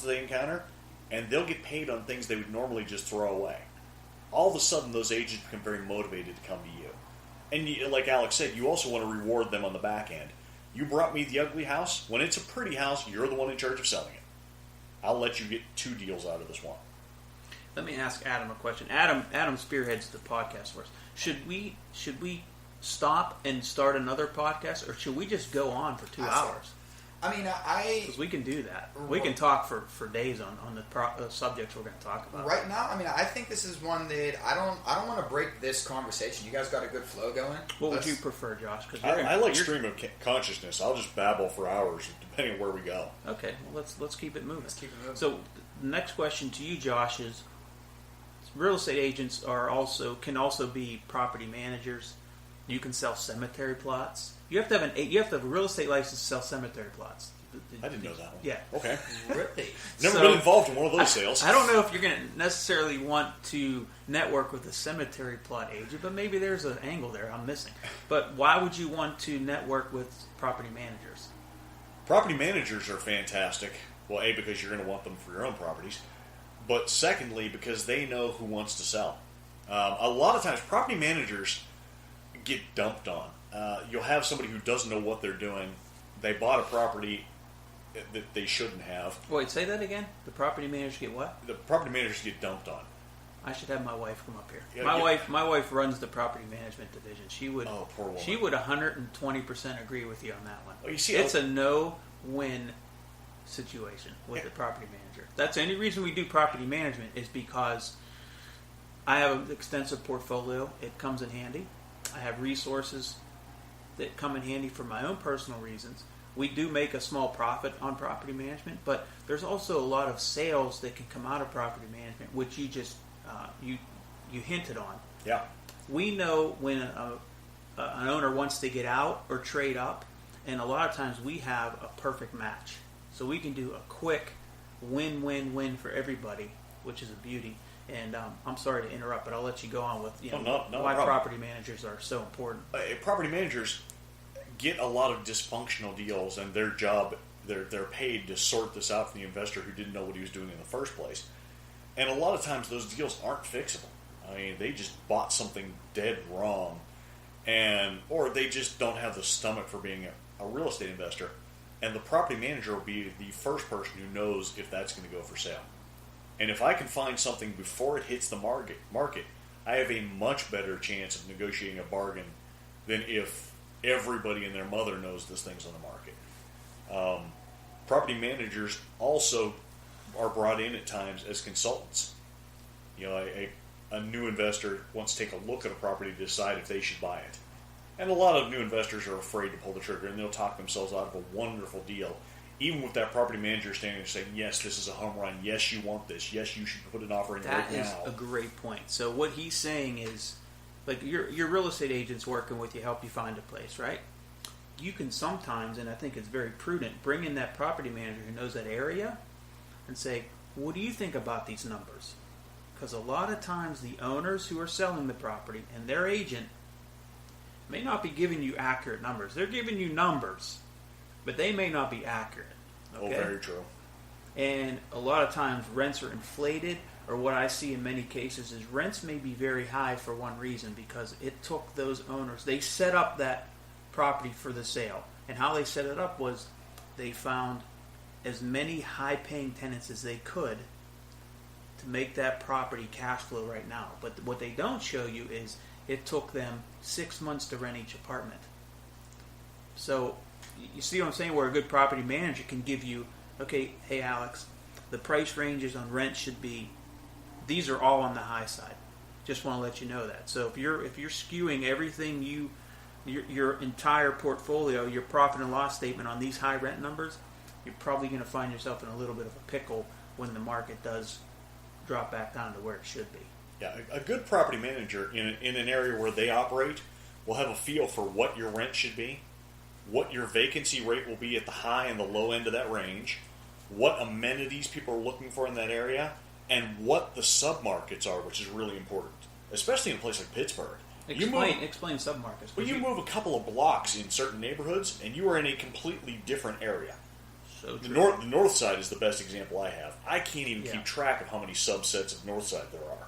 that they encounter, and they'll get paid on things they would normally just throw away. All of a sudden, those agents become very motivated to come to you. And you, like Alex said, you also want to reward them on the back end. You brought me the ugly house. When it's a pretty house, you're the one in charge of selling it. I'll let you get 2 deals out of this one. Let me ask Adam a question. Adam spearheads the podcast for us. Should we stop and start another podcast, or should we just go on for 2 hours? I mean, because we can do that. We can talk for days on the subjects we're going to talk about. Right now, I mean, I think this is one that I don't want to break this conversation. You guys got a good flow going. What would you prefer, Josh? Because I like stream of consciousness. I'll just babble for hours, depending on where we go. Okay, well, let's keep it moving. So, the next question to you, Josh, is: real estate agents can also be property managers. You can sell cemetery plots. You have to have a real estate license to sell cemetery plots. I didn't know that one. Yeah. Okay. Really? Never been involved in one of those sales. I don't know if you're going to necessarily want to network with a cemetery plot agent, but maybe there's an angle there I'm missing. But why would you want to network with property managers? Property managers are fantastic. Well, A, because you're going to want them for your own properties. But secondly, because they know who wants to sell. A lot of times, property managers get dumped on. You'll have somebody who doesn't know what they're doing. They bought a property that they shouldn't have. Wait, say that again? The property managers get what? The property managers get dumped on. I should have my wife come up here. Yeah, my wife runs the property management division. She would. Oh, poor woman. She would 120% agree with you on that one. Well, you see, it's a no-win situation with the property manager. That's the only reason we do property management is because I have an extensive portfolio. It comes in handy. I have resources that come in handy for my own personal reasons. We do make a small profit on property management, but there's also a lot of sales that can come out of property management, which you just you hinted on. Yeah. We know when an owner wants to get out or trade up, and a lot of times we have a perfect match. So we can do a quick win-win-win for everybody, which is a beauty. And I'm sorry to interrupt, but I'll let you go on with why property managers are so important. Property managers get a lot of dysfunctional deals, and their job, they're paid to sort this out from the investor who didn't know what he was doing in the first place. And a lot of times those deals aren't fixable. I mean, they just bought something dead wrong, or they just don't have the stomach for being a real estate investor. And the property manager will be the first person who knows if that's going to go for sale. And if I can find something before it hits the market, I have a much better chance of negotiating a bargain than if everybody and their mother knows this thing's on the market. Property managers also are brought in at times as consultants. You know, a new investor wants to take a look at a property to decide if they should buy it. And a lot of new investors are afraid to pull the trigger, and they'll talk themselves out of a wonderful deal. Even with that property manager standing there saying, yes, this is a home run. Yes, you want this. Yes, you should put an offer in right now. That is a great point. So what he's saying is, like, your real estate agent's working with you, help you find a place, right? You can sometimes, and I think it's very prudent, bring in that property manager who knows that area and say, what do you think about these numbers? Because a lot of times the owners who are selling the property and their agent may not be giving you accurate numbers. They're giving you numbers, but they may not be accurate. Okay? Oh, very true. And a lot of times rents are inflated, or what I see in many cases is rents may be very high for one reason, because it took those owners, they set up that property for the sale. And how they set it up was they found as many high-paying tenants as they could to make that property cash flow right now. But what they don't show you is it took them 6 months to rent each apartment. So you see what I'm saying, where a good property manager can give you, okay, hey Alex, the price ranges on rent should be, these are all on the high side. Just want to let you know that. So if you're skewing everything your entire portfolio, your profit and loss statement on these high rent numbers, you're probably going to find yourself in a little bit of a pickle when the market does drop back down to where it should be. Yeah, a good property manager in an area where they operate will have a feel for what your rent should be, what your vacancy rate will be at the high and the low end of that range, what amenities people are looking for in that area, and what the submarkets are, which is really important, especially in a place like Pittsburgh. Explain submarkets. Well, you move a couple of blocks in certain neighborhoods, and you are in a completely different area. So The true. north side is the best example I have. I can't even keep track of how many subsets of north side there are.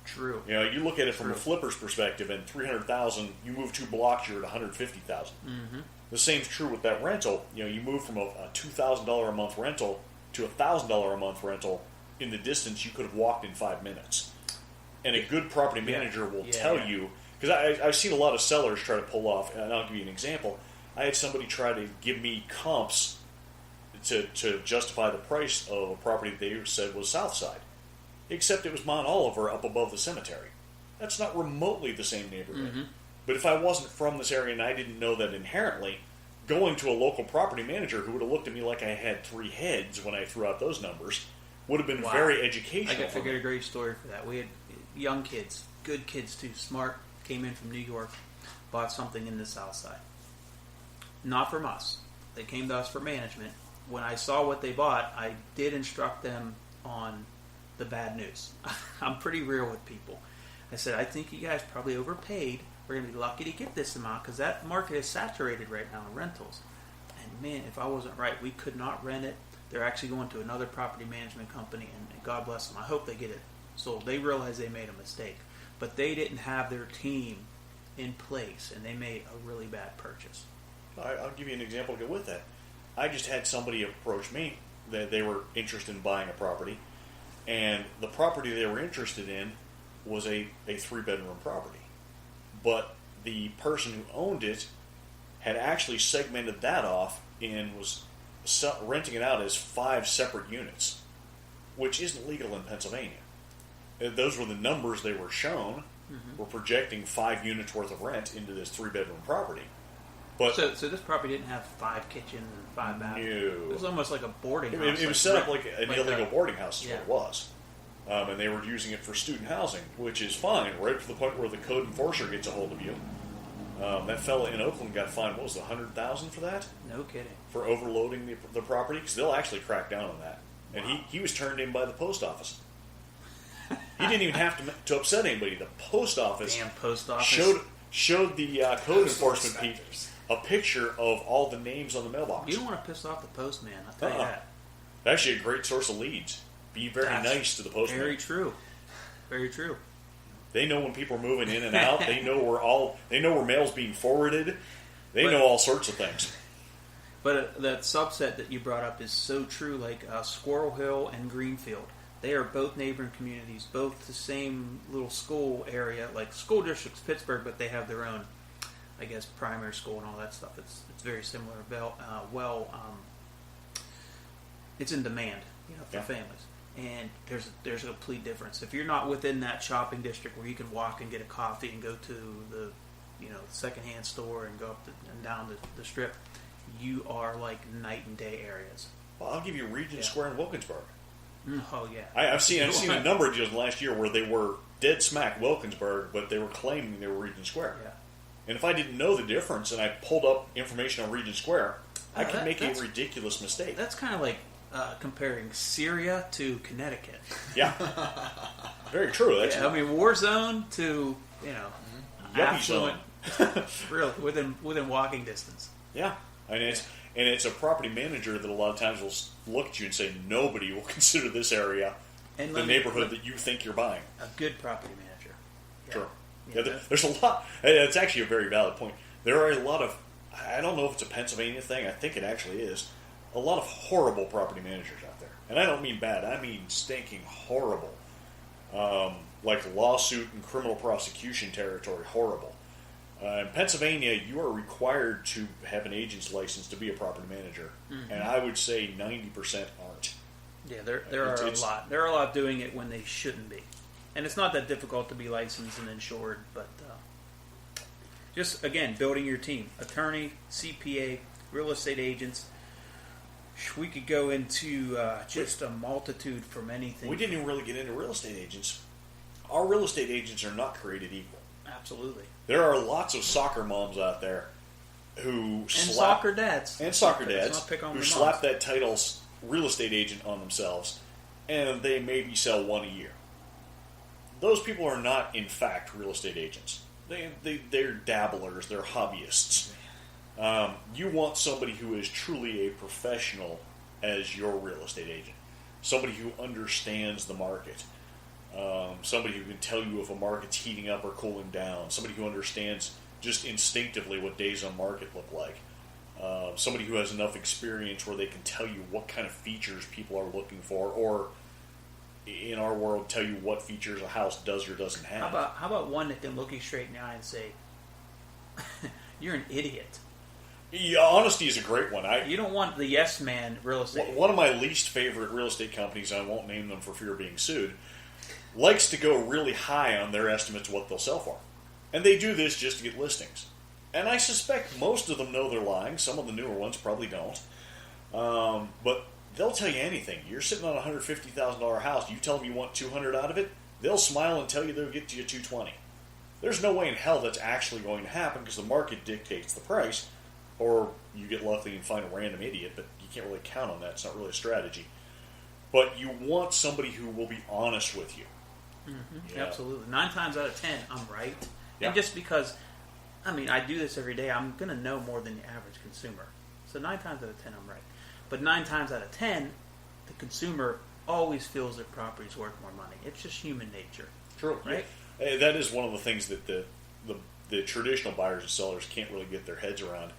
True. You know, you look at it from a flipper's perspective, and 300,000, you move 2 blocks, you're at 150,000. Mm-hmm. The same's true with that rental. You know, you move from a $2,000 a month rental to a $1,000 a month rental. In the distance, you could have walked in 5 minutes. And a good property manager will tell you, because I've seen a lot of sellers try to pull off, and I'll give you an example. I had somebody try to give me comps to justify the price of a property they said was south side. Except it was Mount Oliver up above the cemetery. That's not remotely the same neighborhood. Mm-hmm. But if I wasn't from this area and I didn't know that inherently, going to a local property manager who would have looked at me like I had 3 heads when I threw out those numbers would have been very educational. I got a great story for that. We had young kids, good kids too, smart, came in from New York, bought something in the south side. Not from us. They came to us for management. When I saw what they bought, I did instruct them on the bad news. I'm pretty real with people. I said, I think you guys probably overpaid. We're going to be lucky to get this amount because that market is saturated right now in rentals. And man, if I wasn't right, we could not rent it. They're actually going to another property management company, and God bless them. I hope they get it sold. They realize they made a mistake, but they didn't have their team in place, and they made a really bad purchase. I'll give you an example to go with that. I just had somebody approach me that they were interested in buying a property, and the property they were interested in was a 3-bedroom property. But the person who owned it had actually segmented that off and was renting it out as 5 separate units, which isn't legal in Pennsylvania. Those were the numbers they were shown. Mm-hmm. We're projecting 5 units worth of rent into this 3-bedroom property. But so this property didn't have 5 kitchens and 5 bathrooms. No. It was almost like a boarding house. It was set up like an illegal boarding house is yeah. what it was. And they were using it for student housing, which is fine, right to the point where the code enforcer gets a hold of you. That fella in Oakland got fined, what was it, $100,000 for that? No kidding. For overloading the property? Because they'll actually crack down on that. And he was turned in by the post office. He didn't even have to upset anybody. The post office, Damn post office. showed the code enforcement people a picture of all the names on the mailbox. You don't want to piss off the postman, I'll tell you that. Actually, a great source of leads. Be very nice to the postman. Very true. Very true. They know when people are moving in and out. They know where mail's being forwarded. They know all sorts of things. But that subset that you brought up is so true. Like Squirrel Hill and Greenfield, they are both neighboring communities, both the same little school area, like school districts, Pittsburgh, but they have their own, I guess, primary school and all that stuff. It's very similar. It's in demand, for families. And there's a complete difference. If you're not within that shopping district where you can walk and get a coffee and go to the secondhand store and go up and down the strip, you are like night and day areas. Well, I'll give you Regent Square in Wilkinsburg. Oh yeah, I've seen a number of deals last year where they were dead smack Wilkinsburg, but they were claiming they were Regent Square. Yeah. And if I didn't know the difference and I pulled up information on Regent Square, I could make a ridiculous mistake. That's kind of like comparing Syria to Connecticut. Yeah, very true. That's war zone to yuppie affluent, zone. really within walking distance. Yeah, and it's a property manager that a lot of times will look at you and say nobody will consider this area the neighborhood that you think you're buying. A good property manager. Yeah. Sure. Yeah, there's a lot. It's actually a very valid point. There are a lot of. I don't know if it's a Pennsylvania thing. I think it actually is. A lot of horrible property managers out there, and I don't mean bad. I mean stinking horrible. Like lawsuit and criminal prosecution territory. Horrible. In Pennsylvania, you are required to have an agent's license to be a property manager, and I would say 90% aren't. Yeah, there are a lot. There are a lot doing it when they shouldn't be, and it's not that difficult to be licensed and insured. But just again, building your team: attorney, CPA, real estate agents. We could go into just a multitude from anything. We didn't even really get into real estate agents. Our real estate agents are not created equal. Absolutely. There are lots of soccer moms out there who soccer dads who slap that title real estate agent on themselves, and they maybe sell one a year. Those people are not, in fact, real estate agents. They're dabblers. They're hobbyists. You want somebody who is truly a professional as your real estate agent. Somebody who understands the market. Somebody who can tell you if a market's heating up or cooling down. Somebody who understands just instinctively what days on market look like. Somebody who has enough experience where they can tell you what kind of features people are looking for, or in our world, tell you what features a house does or doesn't have. How about one that can look you straight in the eye and say, "You're an idiot." Yeah, honesty is a great one. You don't want the yes man real estate. One of my least favorite real estate companies, I won't name them for fear of being sued, likes to go really high on their estimates of what they'll sell for. And they do this just to get listings. And I suspect most of them know they're lying. Some of the newer ones probably don't. But they'll tell you anything. You're sitting on a $150,000 house. You tell them you want $200 out of it, they'll smile and tell you they'll get to you $220. There's no way in hell that's actually going to happen because the market dictates the price. Or you get lucky and find a random idiot, but you can't really count on that. It's not really a strategy. But you want somebody who will be honest with you. Mm-hmm. Yeah. Absolutely. 9 times out of 10, I'm right. Yeah. And just because, I do this every day, I'm going to know more than the average consumer. So 9 times out of 10, I'm right. But 9 times out of 10, the consumer always feels their property is worth more money. It's just human nature. True. Right? Yeah. That is one of the things that the traditional buyers and sellers can't really get their heads around,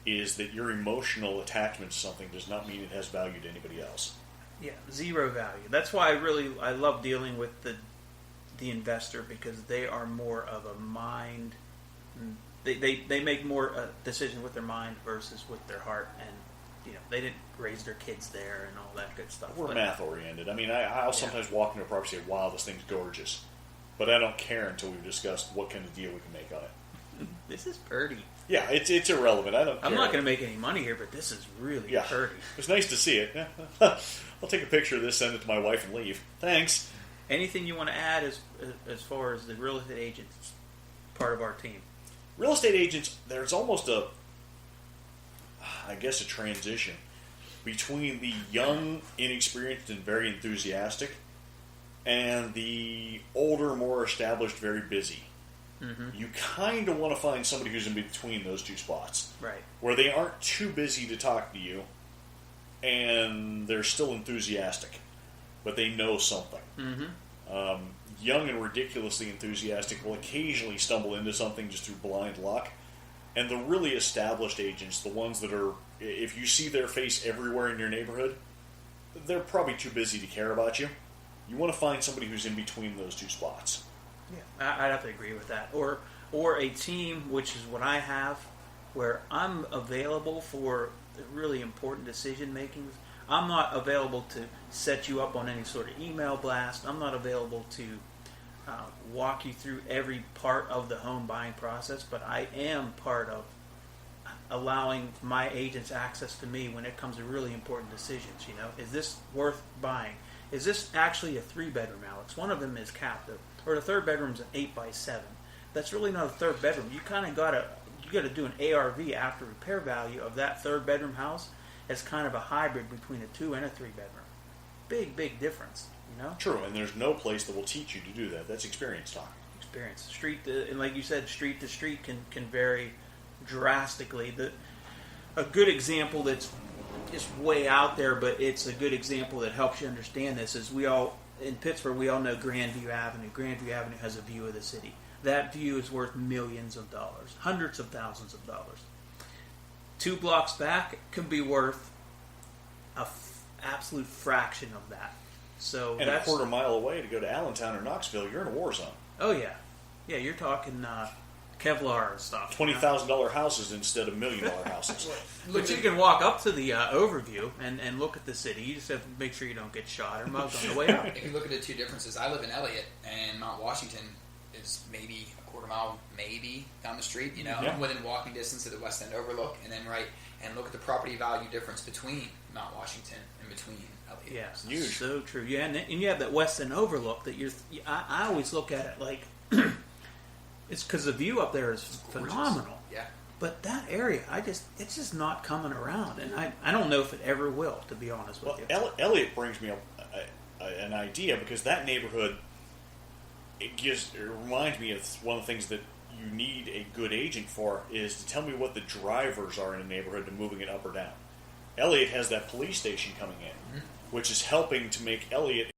is that your emotional attachment to something does not mean it has value to anybody else. Yeah, zero value. That's why I love dealing with the investor, because they are more of a mind. They make more decisions with their mind versus with their heart, and they didn't raise their kids there and all that good stuff. We're math oriented. I'll sometimes walk into a property and say, "Wow, this thing's gorgeous," but I don't care until we've discussed what kind of deal we can make on it. This is pretty. Yeah, it's irrelevant. I don't care. I'm not going to make any money here, but this is really pretty. It's nice to see it. I'll take a picture of this, send it to my wife, and leave. Thanks. Anything you want to add as far as the real estate agents part of our team? Real estate agents, there's almost a transition between the young, inexperienced, and very enthusiastic, and the older, more established, very busy. Mm-hmm. You kind of want to find somebody who's in between those two spots. Right. Where they aren't too busy to talk to you, and they're still enthusiastic, but they know something. Mm-hmm. Young and ridiculously enthusiastic will occasionally stumble into something just through blind luck. And the really established agents, the ones that are, if you see their face everywhere in your neighborhood, they're probably too busy to care about you. You want to find somebody who's in between those two spots. Yeah, I'd have to agree with that. Or a team, which is what I have, where I'm available for really important decision makings. I'm not available to set you up on any sort of email blast. I'm not available to walk you through every part of the home buying process, but I am part of allowing my agents access to me when it comes to really important decisions. Is this worth buying? Is this actually a 3-bedroom, Alex? One of them is captive, or the third bedroom's an 8x7. That's really not a third bedroom. You kind of got to do an ARV, after repair value, of that third bedroom house as kind of a hybrid between a 2 and a 3 bedroom. Big difference. True, and there's no place that will teach you to do that. That's experience talking. Experience. And like you said, street to street can vary drastically. A good example that's just way out there, but it's a good example that helps you understand this, is in Pittsburgh, we all know Grandview Avenue. Grandview Avenue has a view of the city. That view is worth millions of dollars, hundreds of thousands of dollars. 2 blocks back, it could be worth absolute fraction of that. So and that's a quarter mile away to go to Allentown or Knoxville, you're in a war zone. Oh yeah, you're talking Kevlar and stuff. $20,000 houses instead of $1 million houses. But you can walk up to the overview and look at the city. You just have to make sure you don't get shot or mugged on the way out. If you look at the two differences, I live in Elliott, and Mount Washington is maybe a quarter mile, maybe down the street. I'm within walking distance of the West End Overlook, and then look at the property value difference between Mount Washington and between Elliott. Yeah, it's huge. So true. Yeah, and you have that West End Overlook that I always look at it like it's because the view up there is phenomenal. Yeah. But that area, it's just not coming around, and I don't know if it ever will, to be honest with you. Elliott brings me an idea, because that neighborhood, it reminds me of one of the things that you need a good agent for, is to tell me what the drivers are in a neighborhood to moving it up or down. Elliott has that police station coming in, which is helping to make Elliott